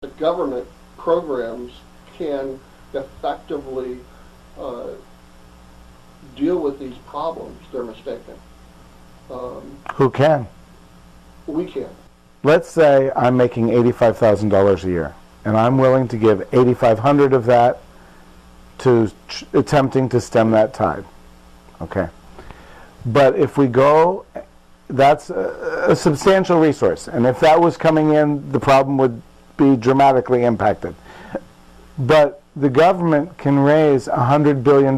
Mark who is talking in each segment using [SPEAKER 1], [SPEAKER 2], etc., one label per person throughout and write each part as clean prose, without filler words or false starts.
[SPEAKER 1] the government programs can effectively uh, deal with these problems, they're mistaken.
[SPEAKER 2] Who can?
[SPEAKER 1] We can.
[SPEAKER 2] Let's say I'm making $85,000 a year, and I'm willing to give 8,500 of that to attempting to stem that tide. Okay. But if we go, that's a substantial resource, and if that was coming in, the problem would be dramatically impacted. But the government can raise $100 billion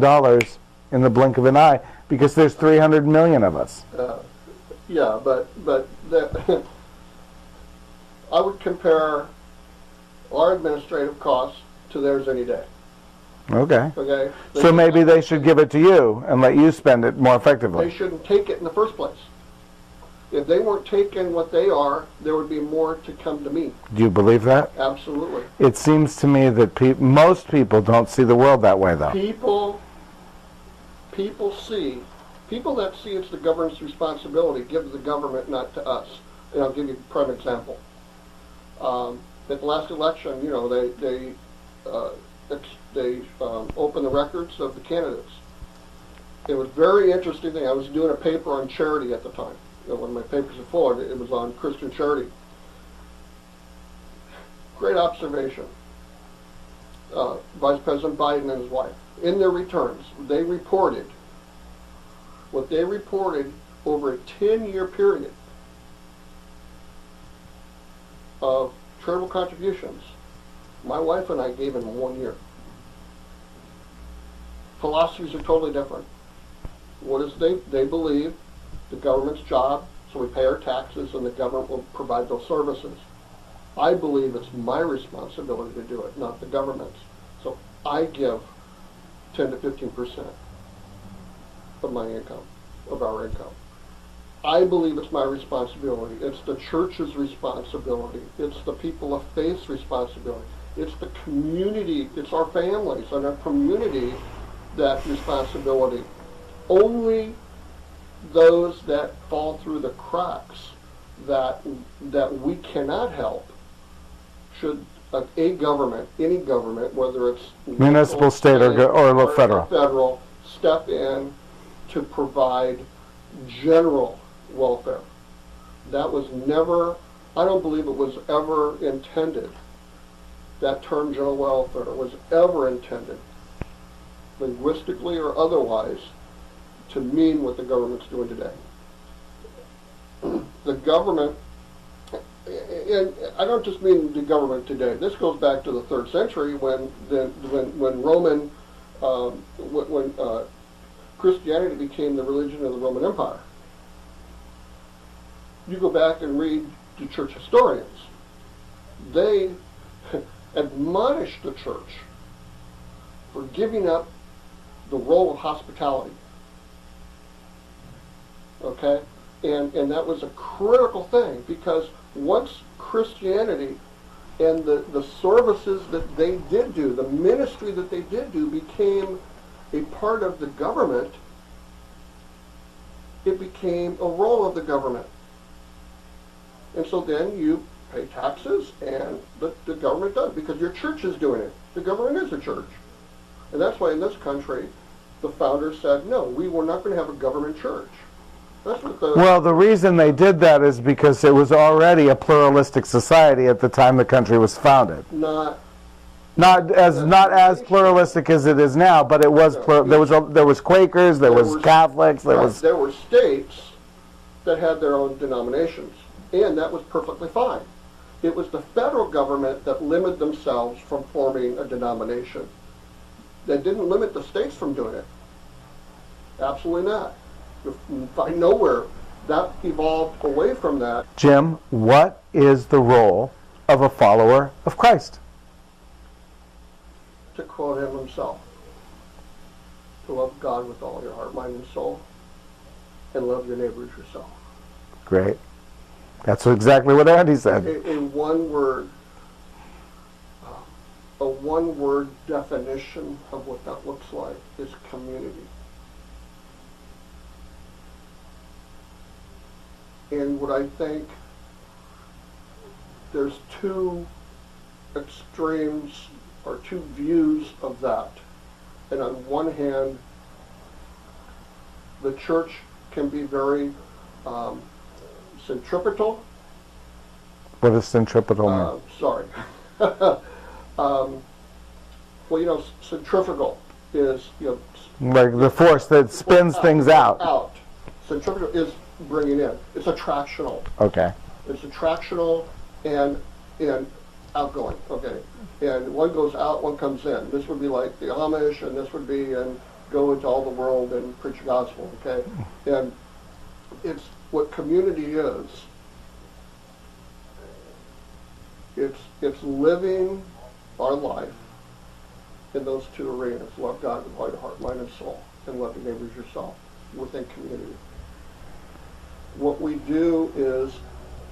[SPEAKER 2] in the blink of an eye because there's 300 million of us.
[SPEAKER 1] Yeah, but I would compare our administrative costs to theirs any day.
[SPEAKER 2] Okay.
[SPEAKER 1] Okay.
[SPEAKER 2] So maybe they should give it to you and let you spend it more
[SPEAKER 1] They
[SPEAKER 2] effectively.
[SPEAKER 1] shouldn't take it in the first place. If they weren't taking what they are, there would be more to come to me.
[SPEAKER 2] Do you believe that?
[SPEAKER 1] Absolutely.
[SPEAKER 2] It seems to me that most people don't see the world that way, though.
[SPEAKER 1] People that see it's the government's responsibility give the government, not to us. And I'll give you a prime example. At the last election, you know, they opened the records of the candidates. It was very interesting thing. I was doing a paper on charity at the time. You know, one of my papers in Florida, it was on Christian charity. Great observation. Vice President Biden and his wife, in their returns, they reported what they reported over a 10-year period of charitable contributions. My wife and I gave in 1 year. Philosophies are totally different. What is they believe the government's job, so we pay our taxes and the government will provide those services. I believe it's my responsibility to do it, not the government's. So I give 10 to 15% of my income, of our income. I believe it's my responsibility. It's the church's responsibility. It's the people of faith's responsibility. It's the community, it's our families and our community that responsibility. Only those that fall through the cracks that we cannot help should a government, any government, whether it's
[SPEAKER 2] Municipal,
[SPEAKER 1] local,
[SPEAKER 2] state, or
[SPEAKER 1] federal, step in to provide general welfare. That was never, I don't believe it was ever intended, that term general welfare was ever intended, linguistically or otherwise, to mean what the government's doing today. The government, and I don't just mean the government today. This goes back to the 3rd century when Roman, when Christianity became the religion of the Roman Empire. You go back and read the church historians. They admonished the church for giving up the role of hospitality. Okay? And that was a critical thing because once Christianity and the services that they did do, the ministry that they did do became a part of the government, it became a role of the government. And so then you pay taxes and the government does because your church is doing it. The government is a church. And that's why in this country the founders said, no, we were not going to have a government church. That's what
[SPEAKER 2] the reason they did that is because it was already a pluralistic society at the time the country was founded. Not as pluralistic as it is now, but it was. There was Quakers, there was Catholics,
[SPEAKER 1] there were states that had their own denominations, and that was perfectly fine. It was the federal government that limited themselves from forming a denomination. They didn't limit the states from doing it. Absolutely not. You find nowhere that evolved away from that.
[SPEAKER 2] Jim, what is the role of a follower of Christ?
[SPEAKER 1] To quote him himself, to love God with all your heart, mind, and soul, and love your neighbor as yourself.
[SPEAKER 2] Great. That's exactly what Andy said.
[SPEAKER 1] A one-word definition of what that looks like is community. And what I think, there's two extremes or two views of that. And on one hand, the church can be very centripetal.
[SPEAKER 2] What does centripetal mean?
[SPEAKER 1] Sorry. Well, centrifugal is,
[SPEAKER 2] Like the force that spins things out.
[SPEAKER 1] Out. Centrifugal is bringing in. It's attractional.
[SPEAKER 2] Okay.
[SPEAKER 1] It's attractional and outgoing. Okay. And one goes out, one comes in. This would be like the Amish, and this would be and go into all the world and preach the gospel. Okay. And it's what community is. It's living our life in those two arenas. Love God with all your heart, mind, and soul, and love your neighbors yourself within community. What we do is,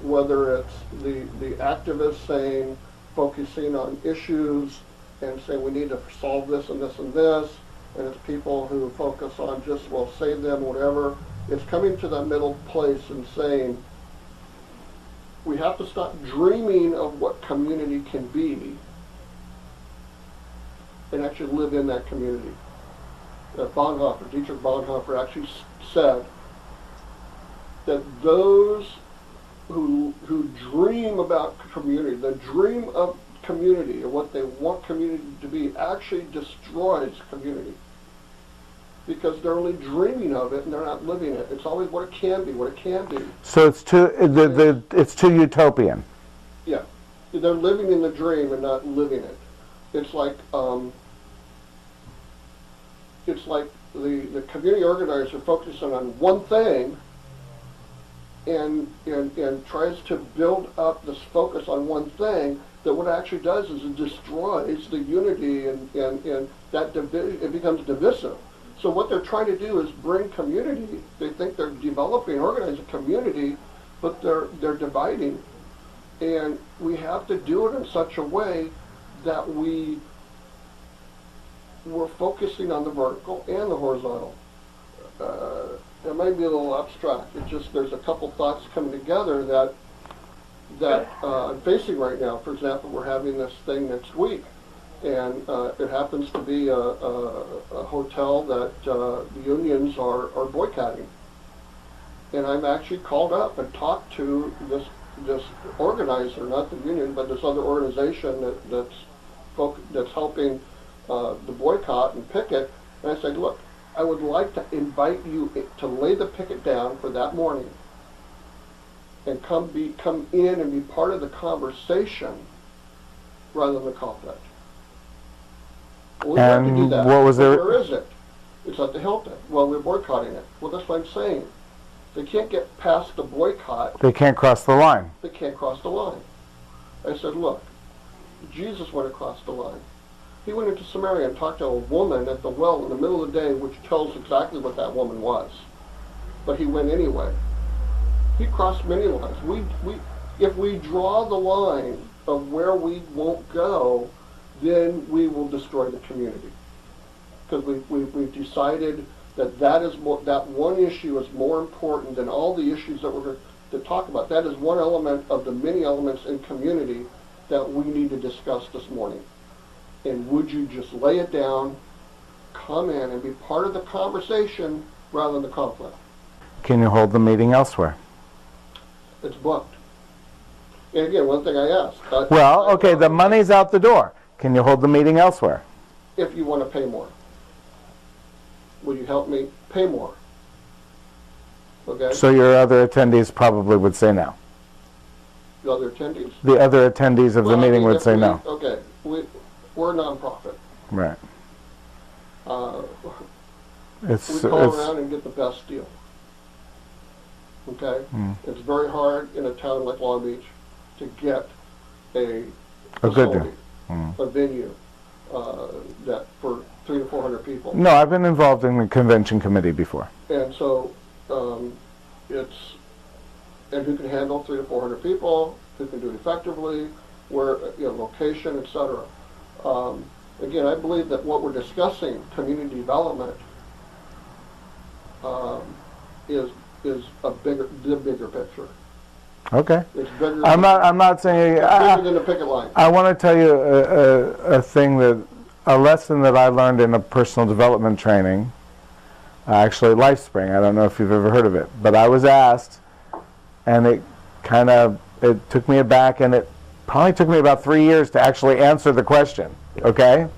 [SPEAKER 1] whether it's the activists saying, focusing on issues and saying we need to solve this and this and this, and it's people who focus on just, well, save them, whatever, it's coming to that middle place and saying, we have to stop dreaming of what community can be and actually live in that community. Dietrich Bonhoeffer actually said that those who dream about community, the dream of community and what they want community to be, actually destroys community. Because they're only dreaming of it and they're not living it. It's always what it can be, what it can be.
[SPEAKER 2] So it's too utopian.
[SPEAKER 1] Yeah, they're living in the dream and not living it. It's like the community organizer focuses on one thing and tries to build up this focus on one thing, that what it actually does is it destroys the unity and that it becomes divisive. So what they're trying to do is bring community. They think they're developing, organizing community, but they're dividing. And we have to do it in such a way that we're focusing on the vertical and the horizontal. It might be a little abstract. It's just there's a couple thoughts coming together that I'm facing right now. For example, we're having this thing next week. And it happens to be a hotel that the unions are boycotting. And I'm actually called up and talked to this organizer, not the union, but this other organization that's helping the boycott and picket. And I said, look, I would like to invite you to lay the picket down for that morning and come in and be part of the conversation rather than the conflict. Well, we'd like to do that.
[SPEAKER 2] What was there?
[SPEAKER 1] Where is it? It's at the Hilton. Well, we're boycotting it. Well, that's what I'm saying. They can't get past the boycott.
[SPEAKER 2] They can't cross the line.
[SPEAKER 1] They can't cross the line. I said, look, Jesus went across the line. He went into Samaria and talked to a woman at the well in the middle of the day, which tells exactly what that woman was. But he went anyway. He crossed many lines. If we draw the line of where we won't go, then we will destroy the community. Because we've decided that one issue is more important than all the issues that we're going to talk about. That is one element of the many elements in community that we need to discuss this morning. And would you just lay it down, come in, and be part of the conversation rather than the conflict?
[SPEAKER 2] Can you hold the meeting elsewhere?
[SPEAKER 1] It's booked. And again, one thing I asked.
[SPEAKER 2] Well, okay, the money's out the door. Can you hold the meeting elsewhere?
[SPEAKER 1] If you want to pay more. Will you help me pay more? Okay?
[SPEAKER 2] So your other attendees probably would say no.
[SPEAKER 1] The other attendees?
[SPEAKER 2] The other attendees of the meeting would say no.
[SPEAKER 1] Okay. We're a nonprofit.
[SPEAKER 2] Right.
[SPEAKER 1] We call around and get the best deal. Okay? It's very hard in a town like Long Beach to get a
[SPEAKER 2] good deal.
[SPEAKER 1] A venue that for 300 to 400 people.
[SPEAKER 2] No, I've been involved in the convention committee before.
[SPEAKER 1] And so and who can handle 300 to 400 people, who can do it effectively, where location, etc. Again, I believe that what we're discussing, community development, is the bigger picture.
[SPEAKER 2] Okay.
[SPEAKER 1] It's bigger.
[SPEAKER 2] I'm not saying.
[SPEAKER 1] Bigger than the picket line.
[SPEAKER 2] I want to tell you a lesson that I learned in a personal development training. Actually, LifeSpring. I don't know if you've ever heard of it, but I was asked, and it took me aback, and it probably took me about 3 years to actually answer the question. Okay.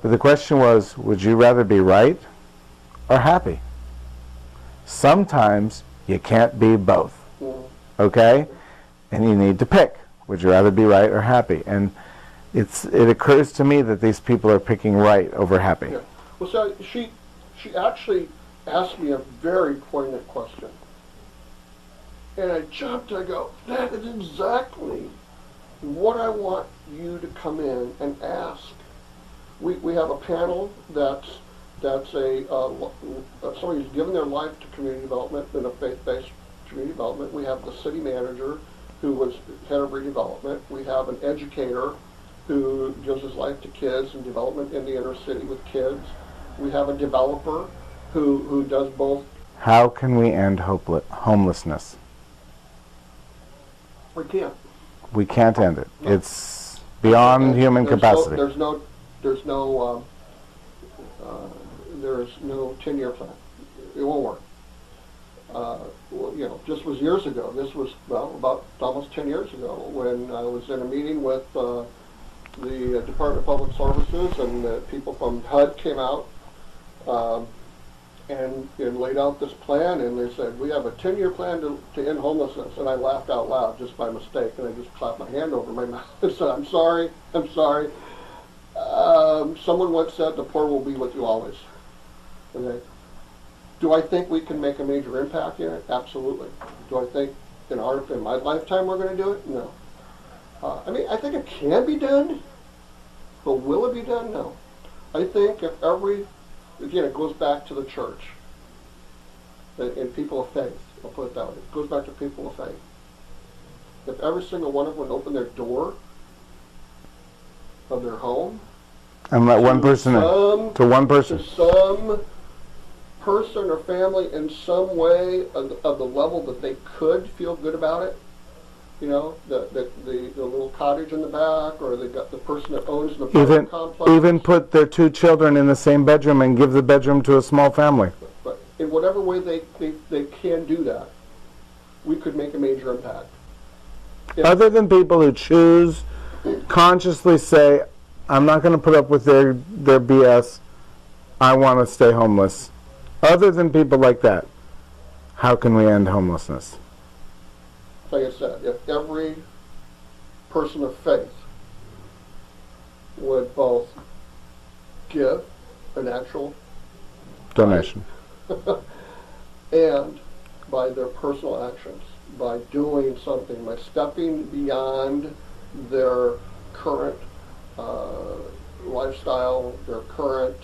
[SPEAKER 2] But the question was, would you rather be right or happy? Sometimes you can't be both. Okay? And you need to pick. Would you rather be right or happy? And it occurs to me that these people are picking right over happy.
[SPEAKER 1] Yeah. Well, so she actually asked me a very poignant question. And I jumped, I go, that is exactly what I want you to come in and ask. We have a panel that's somebody who's given their life to community development in a faith-based community development. We have the city manager who was head of redevelopment. We have an educator who gives his life to kids and development in the inner city with kids. We have a developer who does both.
[SPEAKER 2] How can we end homelessness?
[SPEAKER 1] We can't.
[SPEAKER 2] We can't end it.
[SPEAKER 1] No.
[SPEAKER 2] It's beyond human capacity.
[SPEAKER 1] There's no 10-year plan. It won't work. Just was years ago. This was, about almost 10 years ago when I was in a meeting with the Department of Public Services, and the people from HUD came out and laid out this plan, and they said, we have a 10-year plan to end homelessness. And I laughed out loud just by mistake, and I just clapped my hand over my mouth and said, I'm sorry. Someone once said, the poor will be with you always. Okay. Do I think we can make a major impact in it? Absolutely. Do I think in my lifetime we're going to do it? No. I think it can be done, but will it be done? No. I think if again, it goes back to the church and people of faith. I'll put it that way. It goes back to people of faith. If every single one of them would open their door of their home
[SPEAKER 2] and let one person in, to one person.
[SPEAKER 1] To some person or family in some way of the level that they could feel good about it. The little cottage in the back, or the person that owns the apartment complex.
[SPEAKER 2] Even put their 2 children in the same bedroom and give the bedroom to a small family.
[SPEAKER 1] But in whatever way they can do that, we could make a major impact.
[SPEAKER 2] Other than people who choose, consciously say, I'm not going to put up with their BS, I want to stay homeless. Other than people like that, how can we end homelessness?
[SPEAKER 1] Like I said, if every person of faith would both give an actual
[SPEAKER 2] donation
[SPEAKER 1] and by their personal actions, by doing something, by stepping beyond their current lifestyle, their current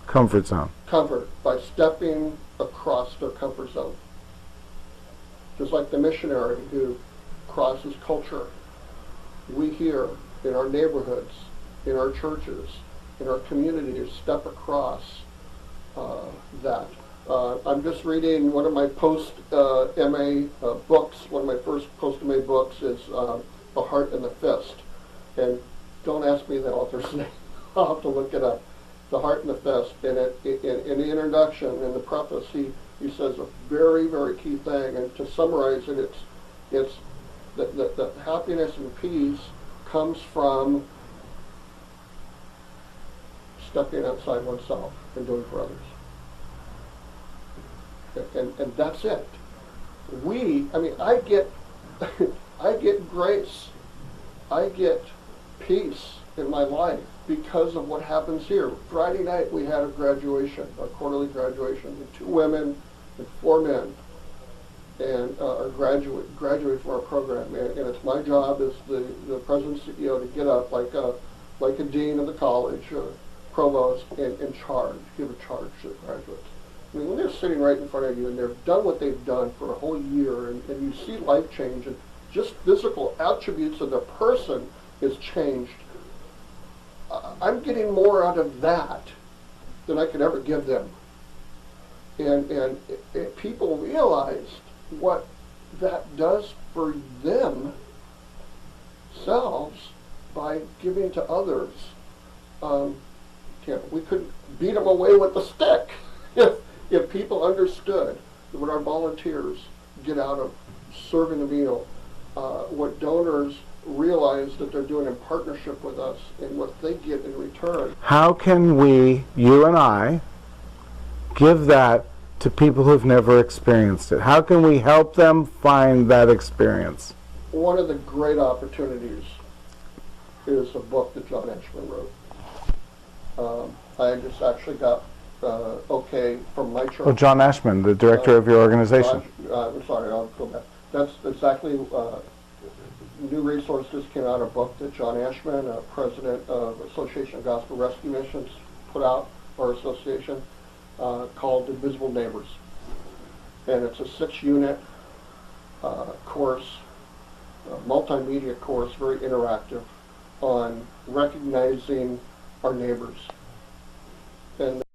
[SPEAKER 2] comfort zone,
[SPEAKER 1] by stepping across their comfort zone. Just like the missionary who crosses culture. We here in our neighborhoods, in our churches, in our communities step across that. I'm just reading one of my post-MA books. One of my first post-MA books is The Heart and the Fist. And don't ask me the author's name. I'll have to look it up. The Heart and the Fist. And in the introduction, in the preface, he says a very, very key thing. And to summarize it, it's that happiness and peace comes from stepping outside oneself and doing for others. And that's it. I get I get grace. I get peace in my life because of what happens here. Friday night we had a graduation, a quarterly graduation, with 2 women and 4 men, and are graduate from our program. And it's my job as the president and CEO to get up like a dean of the college, provost, and give a charge to the graduates. When they're sitting right in front of you and they've done what they've done for a whole year, and you see life change, and just physical attributes of the person is changed, I'm getting more out of that than I could ever give them. And people realized what that does for themselves by giving to others. We could beat them away with the stick if people understood what our volunteers get out of serving a meal, what donors realize that they're doing in partnership with us, and what they get in return.
[SPEAKER 2] How can we, you and I, give that to people who've never experienced it? How can we help them find that experience?
[SPEAKER 1] One of the great opportunities is a book that John Edgman wrote. I just actually got okay from my church.
[SPEAKER 2] Oh, John Ashman, the director of your organization.
[SPEAKER 1] I'm sorry, I'll go back. That's exactly, New Resource just came out, a book that John Ashman, president of Association of Gospel Rescue Missions, put out, our association, called Invisible Neighbors. And it's a 6-unit course, multimedia course, very interactive, on recognizing our neighbors. And